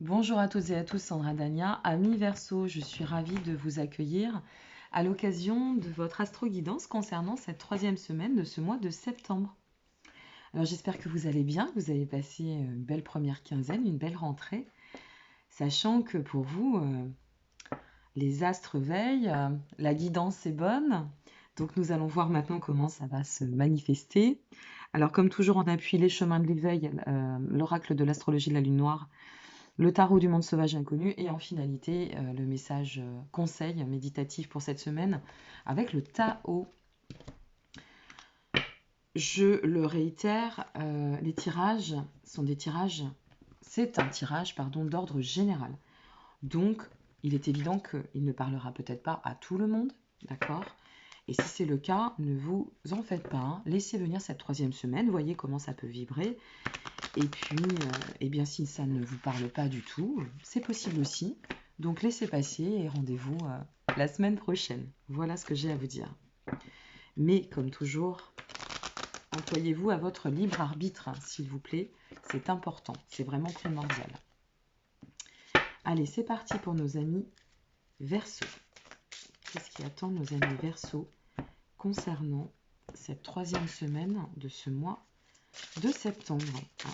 Bonjour à toutes et à tous, Sandra Dania, Amis Verseau, je suis ravie de vous accueillir à l'occasion de votre astro-guidance concernant cette troisième semaine de ce mois de septembre. Alors j'espère que vous allez bien, vous avez passé une belle première quinzaine, une belle rentrée, sachant que pour vous, les astres veillent, la guidance est bonne, donc nous allons voir maintenant comment ça va se manifester. Alors comme toujours, on appuie les chemins de l'éveil, l'oracle de l'astrologie de la lune noire, le tarot du monde sauvage inconnu et en finalité le message conseil méditatif pour cette semaine avec le Tao. Je le réitère, les tirages sont des tirages, c'est un tirage pardon d'ordre général. Donc il est évident qu'il ne parlera peut-être pas à tout le monde, d'accord? Et si c'est le cas, ne vous en faites pas, hein. Laissez venir cette troisième semaine, voyez comment ça peut vibrer. Et puis, eh bien, si ça ne vous parle pas du tout, c'est possible aussi. Donc laissez passer et rendez-vous la semaine prochaine. Voilà ce que j'ai à vous dire. Mais comme toujours, employez-vous à votre libre arbitre, hein, s'il vous plaît. C'est important, c'est vraiment primordial. Allez, c'est parti pour nos amis Verseau. Qu'est-ce qui attend nos amis Verseau concernant cette troisième semaine de ce mois de septembre?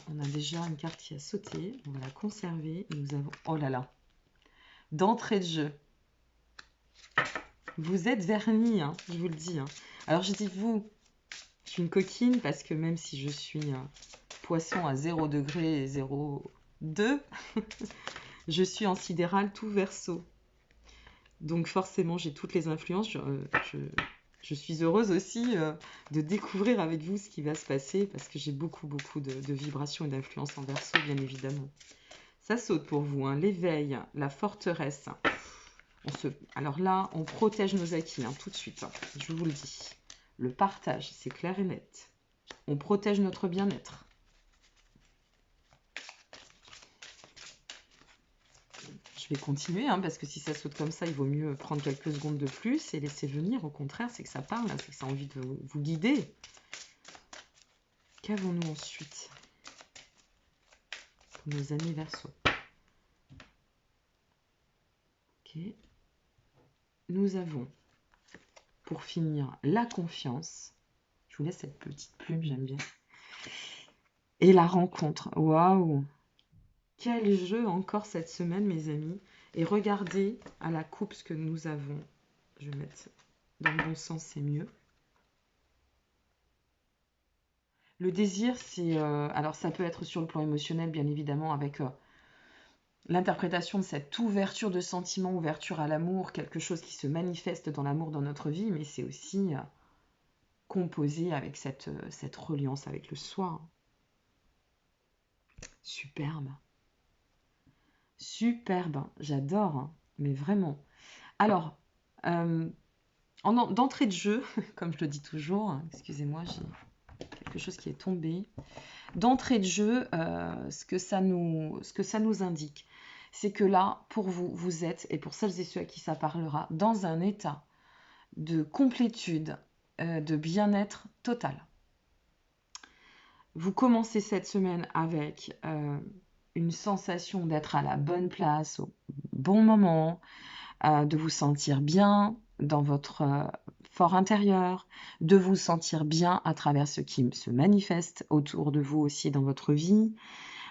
On a déjà une carte qui a sauté, on va la conserver. Nous avons, oh là là, d'entrée de jeu. Vous êtes vernis, hein, je vous le dis, hein. Alors je dis vous, je suis une coquine parce que même si je suis poisson à 0 degré et 0,2, je suis en sidéral tout Verseau. Donc forcément, j'ai toutes les influences. Je suis heureuse aussi de découvrir avec vous ce qui va se passer parce que j'ai beaucoup de vibrations et d'influences en Verseau, bien évidemment. Ça saute pour vous, hein. L'éveil, la forteresse. Alors là, on protège nos acquis, hein, tout de suite, hein, je vous le dis. Le partage, c'est clair et net. On protège notre bien-être. Je vais continuer, hein, parce que si ça saute comme ça, il vaut mieux prendre quelques secondes de plus et laisser venir. Au contraire, c'est que ça parle, hein, c'est que ça a envie de vous guider. Qu'avons-nous ensuite pour nos amis Verseau? Ok. Nous avons, pour finir, la confiance. Je vous laisse cette petite plume, j'aime bien. Et la rencontre. Waouh! Quel jeu encore cette semaine, mes amis. Et regardez à la coupe ce que nous avons. Je vais mettre dans le bon sens, c'est mieux. Le désir, c'est... alors ça peut être sur le plan émotionnel, bien évidemment, avec l'interprétation de cette ouverture de sentiment, ouverture à l'amour, quelque chose qui se manifeste dans l'amour dans notre vie, mais c'est aussi composé avec cette reliance avec le soi. Superbe. Superbe, j'adore, hein, mais vraiment. Alors, d'entrée de jeu, comme je le dis toujours, hein, excusez-moi, j'ai quelque chose qui est tombé. D'entrée de jeu, ce que ça nous indique, c'est que là, pour vous, vous êtes, et pour celles et ceux à qui ça parlera, dans un état de complétude, de bien-être total. Vous commencez cette semaine avec une sensation d'être à la bonne place, au bon moment, de vous sentir bien dans votre fort intérieur, de vous sentir bien à travers ce qui se manifeste autour de vous aussi dans votre vie.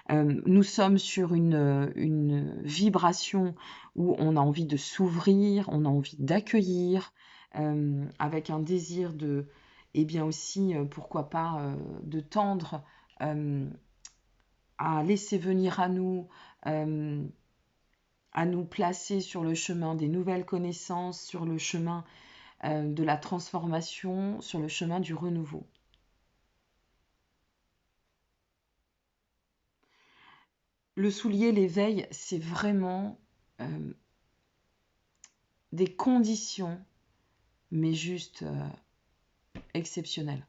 Nous sommes sur une vibration où on a envie de s'ouvrir, on a envie d'accueillir, avec un désir de, et bien aussi, pourquoi pas, de tendre à laisser venir à nous placer sur le chemin des nouvelles connaissances, sur le chemin de la transformation, sur le chemin du renouveau. Le soulier, l'éveil, c'est vraiment des conditions, mais juste exceptionnelles.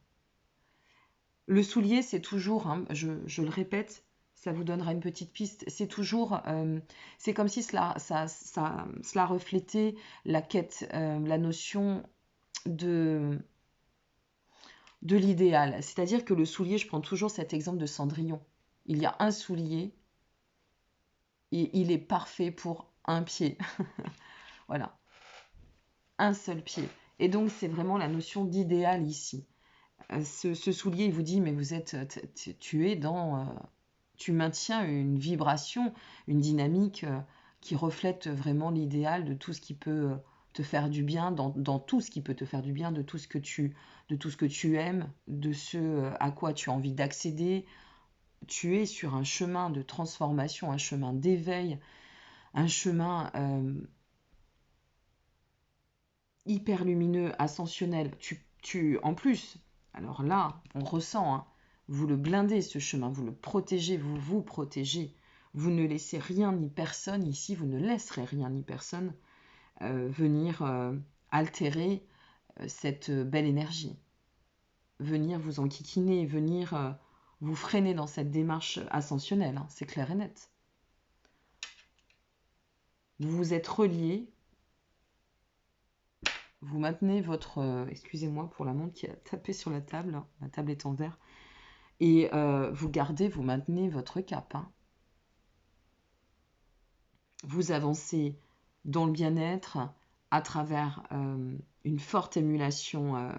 Le soulier, c'est toujours, hein, je le répète, ça vous donnera une petite piste, c'est toujours, c'est comme si cela reflétait la quête, la notion de l'idéal. C'est-à-dire que le soulier, je prends toujours cet exemple de Cendrillon. Il y a un soulier, il est parfait pour un pied. Voilà, un seul pied. Et donc, c'est vraiment la notion d'idéal ici. Ce soulier, il vous dit, mais vous êtes, tu es dans, tu maintiens une vibration, une dynamique qui reflète vraiment l'idéal de tout ce qui peut te faire du bien, dans tout ce qui peut te faire du bien, de tout ce que tu aimes, de ce à quoi tu as envie d'accéder. Tu es sur un chemin de transformation, un chemin d'éveil, un chemin hyper lumineux, ascensionnel. En plus, alors là, on ressent, hein, vous le blindez ce chemin, vous le protégez, vous vous protégez. Vous ne laissez rien ni personne ici, vous ne laisserez rien ni personne venir altérer cette belle énergie. Venir vous enquiquiner, venir vous freiner dans cette démarche ascensionnelle, hein, c'est clair et net. Vous vous êtes relié, vous maintenez votre... excusez-moi pour la montre qui a tapé sur la table est en verre. Et vous maintenez votre cap. Hein. Vous avancez dans le bien-être à travers une forte émulation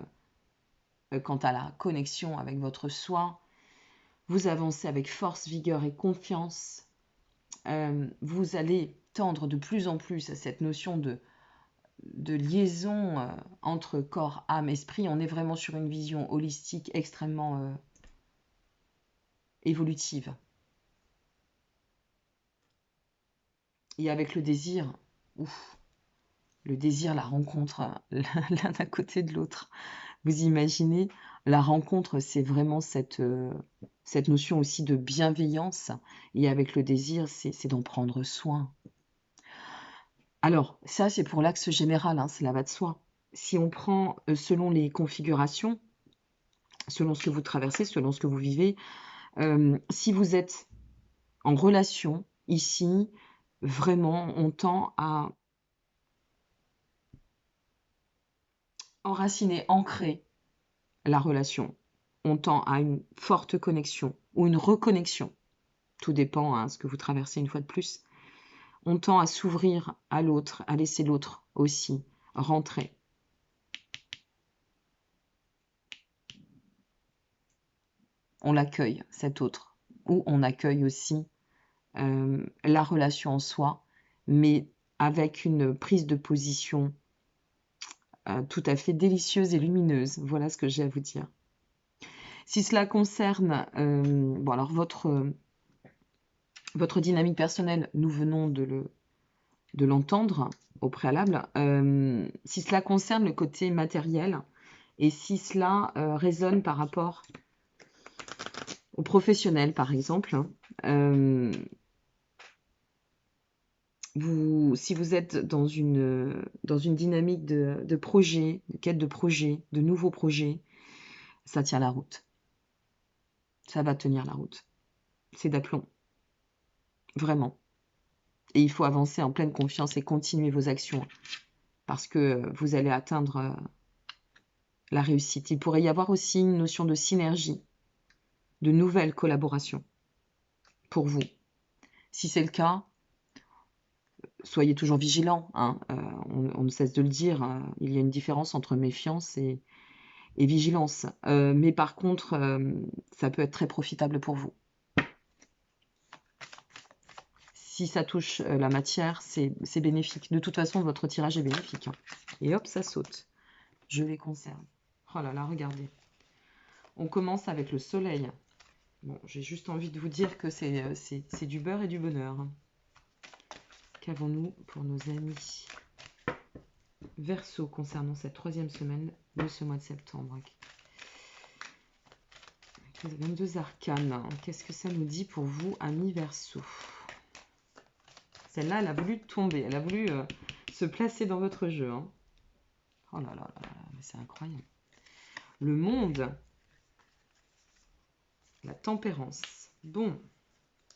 quant à la connexion avec votre soi. Vous avancez avec force, vigueur et confiance. Vous allez tendre de plus en plus à cette notion de liaison entre corps, âme, esprit. On est vraiment sur une vision holistique extrêmement évolutive. Et avec le désir, ouf, le désir, la rencontre, l'un à côté de l'autre. Vous imaginez, la rencontre, c'est vraiment cette notion aussi de bienveillance. Et avec le désir, c'est d'en prendre soin. Alors, ça, c'est pour l'axe général, hein, cela va de soi. Si on prend selon les configurations, selon ce que vous traversez, selon ce que vous vivez, si vous êtes en relation, ici, vraiment, on tend à enraciner, ancrer la relation. On tend à une forte connexion ou une reconnexion. Tout dépend, hein, ce que vous traversez une fois de plus. On tend à s'ouvrir à l'autre, à laisser l'autre aussi rentrer. On l'accueille, cet autre. Ou on accueille aussi la relation en soi, mais avec une prise de position tout à fait délicieuse et lumineuse. Voilà ce que j'ai à vous dire. Si cela concerne bon, alors votre dynamique personnelle, nous venons de l'entendre au préalable. Si cela concerne le côté matériel et si cela résonne par rapport aux professionnels, par exemple, si vous êtes dans une dynamique de projet, de quête de projet, de nouveaux projets, ça tient la route. Ça va tenir la route. C'est d'aplomb. Vraiment. Et il faut avancer en pleine confiance et continuer vos actions parce que vous allez atteindre la réussite. Il pourrait y avoir aussi une notion de synergie, de nouvelles collaborations pour vous. Si c'est le cas, soyez toujours vigilants. Hein. On ne cesse de le dire, il y a une différence entre méfiance et vigilance. Mais par contre, ça peut être très profitable pour vous. Si ça touche la matière, c'est bénéfique. De toute façon, votre tirage est bénéfique. Hein. Et hop, ça saute. Je les conserve. Oh là là, regardez. On commence avec le soleil. Bon, j'ai juste envie de vous dire que c'est du beurre et du bonheur. Qu'avons-nous pour nos amis Verseau concernant cette troisième semaine de ce mois de septembre? 22 arcanes. Qu'est-ce que ça nous dit pour vous, amis Verseau? Celle-là, elle a voulu tomber. Elle a voulu se placer dans votre jeu. Hein. Oh là là là là, mais c'est incroyable. Le monde. La tempérance. Bon.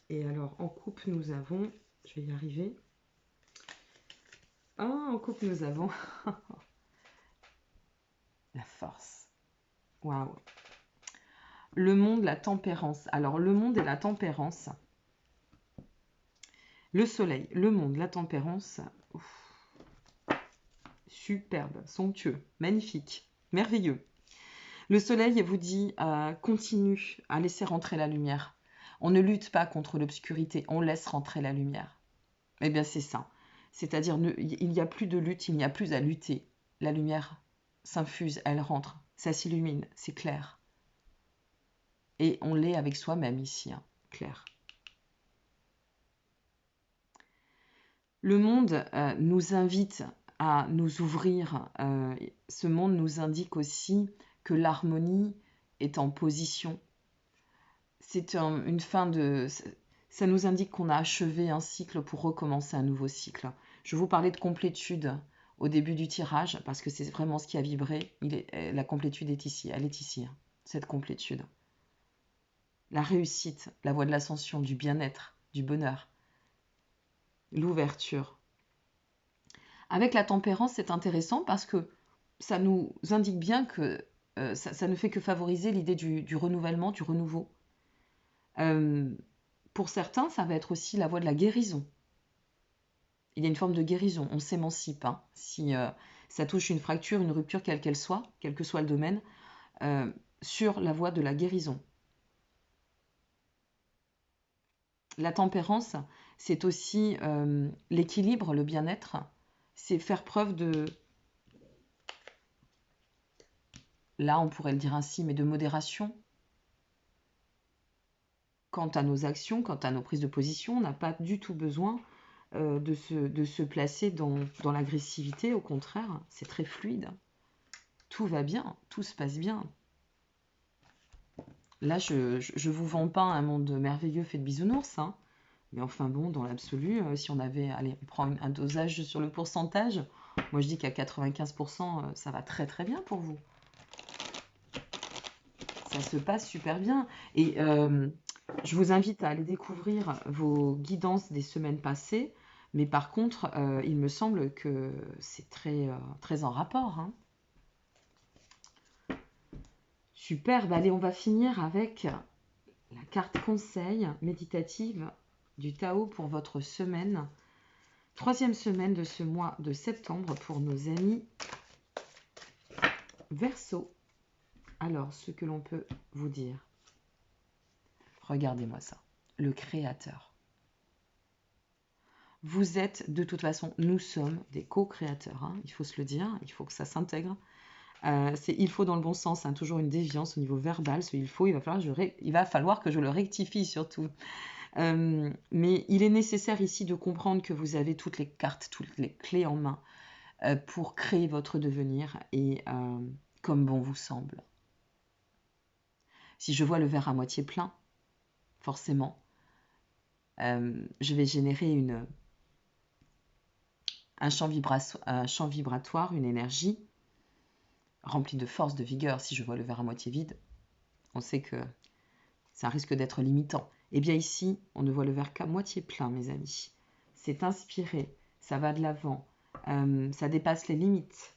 Et alors, en couple, nous avons... Je vais y arriver. Ah, en couple, nous avons... la force. Waouh. Le monde, la tempérance. Alors, le monde et la tempérance, Le soleil, le monde, la tempérance. Ouf, superbe, somptueux, magnifique, merveilleux. Le soleil vous dit continue à laisser rentrer la lumière. On ne lutte pas contre l'obscurité, on laisse rentrer la lumière. Eh bien c'est ça. C'est-à-dire il n'y a plus de lutte, il n'y a plus à lutter. La lumière s'infuse, elle rentre, ça s'illumine, c'est clair. Et on l'est avec soi-même ici, hein, clair. Le monde nous invite à nous ouvrir. Ce monde nous indique aussi que l'harmonie est en position. C'est une fin de... Ça nous indique qu'on a achevé un cycle pour recommencer un nouveau cycle. Je vous parlais de complétude au début du tirage, parce que c'est vraiment ce qui a vibré. La complétude est ici, elle est ici, hein, cette complétude. La réussite, la voie de l'ascension, du bien-être, du bonheur, l'ouverture. Avec la tempérance, c'est intéressant parce que ça nous indique bien que ça ne fait que favoriser l'idée du renouvellement, du renouveau. Pour certains, ça va être aussi la voie de la guérison. Il y a une forme de guérison, on s'émancipe. Hein. Si ça touche une fracture, une rupture, quelle qu'elle soit, quel que soit le domaine, sur la voie de la guérison. La tempérance, c'est aussi l'équilibre, le bien-être. C'est faire preuve de... Là, on pourrait le dire ainsi, mais de modération. Quant à nos actions, quant à nos prises de position, on n'a pas du tout besoin de se placer dans l'agressivité. Au contraire, c'est très fluide. Tout va bien, tout se passe bien. Là, je ne vous vends pas un monde merveilleux fait de bisounours, hein. Mais enfin bon, dans l'absolu, si on avait... Allez, on prend un dosage sur le pourcentage. Moi, je dis qu'à 95%, ça va très très bien pour vous. Ça se passe super bien. Et je vous invite à aller découvrir vos guidances des semaines passées. Mais par contre, il me semble que c'est très, très en rapport. Hein. Superbe. Allez, on va finir avec la carte conseil méditative du Tao pour votre semaine. 3e semaine de ce mois de septembre pour nos amis Verseau. Alors, ce que l'on peut vous dire. Regardez-moi ça. Le créateur. Vous êtes, de toute façon, nous sommes des co-créateurs. Hein, il faut se le dire, il faut que ça s'intègre. C'est il faut dans le bon sens, hein, toujours une déviance au niveau verbal. Ce il faut, il va falloir que je le rectifie surtout. Mais il est nécessaire ici de comprendre que vous avez toutes les cartes, toutes les clés en main pour créer votre devenir et comme bon vous semble. Si je vois le verre à moitié plein, forcément, je vais générer un champ vibratoire, une énergie remplie de force, de vigueur. Si je vois le verre à moitié vide, on sait que ça risque d'être limitant. Eh bien ici, on ne voit le verre qu'à moitié plein, mes amis. C'est inspiré, ça va de l'avant, ça dépasse les limites.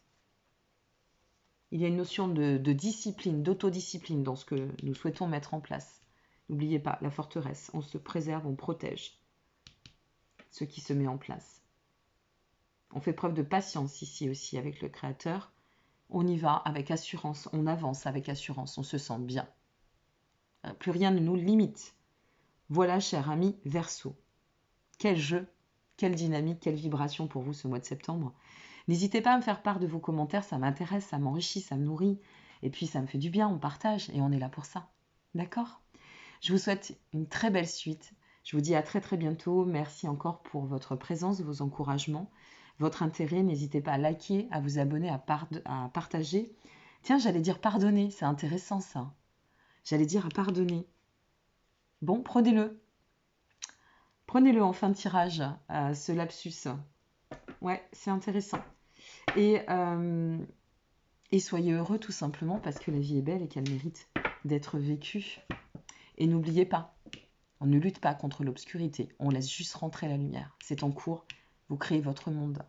Il y a une notion de discipline, d'autodiscipline dans ce que nous souhaitons mettre en place. N'oubliez pas, la forteresse, on se préserve, on protège ce qui se met en place. On fait preuve de patience ici aussi avec le Créateur. On y va avec assurance, on avance avec assurance, on se sent bien. Plus rien ne nous limite. Voilà, cher ami Verseau. Quel jeu, quelle dynamique, quelle vibration pour vous ce mois de septembre. N'hésitez pas à me faire part de vos commentaires, ça m'intéresse, ça m'enrichit, ça me nourrit. Et puis ça me fait du bien, on partage et on est là pour ça. D'accord ? Je vous souhaite une très belle suite. Je vous dis à très très bientôt. Merci encore pour votre présence, vos encouragements, votre intérêt. N'hésitez pas à liker, à vous abonner, à partager. Tiens, j'allais dire pardonner, c'est intéressant ça. J'allais dire à pardonner. Bon, prenez-le. Prenez-le en fin de tirage, ce lapsus. Ouais, c'est intéressant. Et soyez heureux tout simplement parce que la vie est belle et qu'elle mérite d'être vécue. Et n'oubliez pas, on ne lutte pas contre l'obscurité, on laisse juste rentrer la lumière. C'est en cours, vous créez votre monde.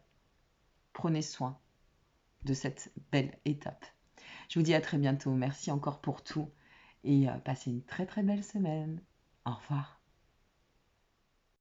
Prenez soin de cette belle étape. Je vous dis à très bientôt, merci encore pour tout et passez une très très belle semaine. Au revoir.